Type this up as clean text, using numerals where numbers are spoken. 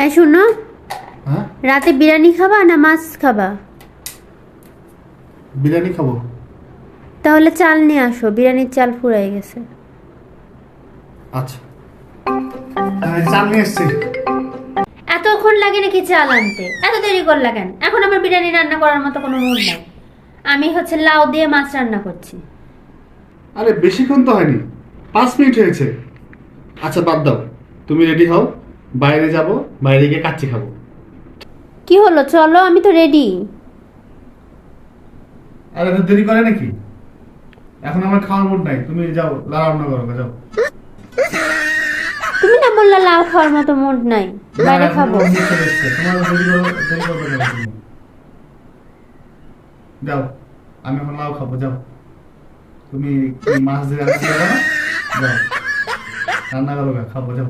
এই শোনো, হ্যাঁ, রাতে বিরিয়ানি খাবা না মাছ খাবা? বিরিয়ানি খাবো। তাহলে চাল নিয়ে আসো, বিরিয়ানির চাল ফুরাই গেছে। আচ্ছা, চাল নিয়ে এসছি। এতক্ষণ লাগে নাকি চাল আনতে? এত দেরি করলা কেন? এখন আমার বিরিয়ানি রান্না করার মতো কোনো মুড নাই। আমি হচ্ছে লাউ দিয়ে মাছ রান্না করছি। আরে বেশিক্ষণ তো হয়নি, 5 মিনিট হয়েছে। আচ্ছা বাদ দাও, তুমি রেডি হও, বাইরে যাব, বাইরে গিয়ে কাচ্চি খাবো। কি হলো, চলো, আমি তো রেডি। আরে এত দেরি করে নাকি? এখন আমার খাওয়ার মুড নাই, তুমি যাও, রান্না করো, যাও। তুমি না বললা লাউ খাওয়ার মতো মুড নাই, বাইরে খাবো। তোমার দেরি করবে না তুমি। যাও, আমি এখন লাউ খাবো, যাও। তুমি কি মাছ দিয়ে রান্না করবে না? যাও, রান্না করো, খাবো, যাও।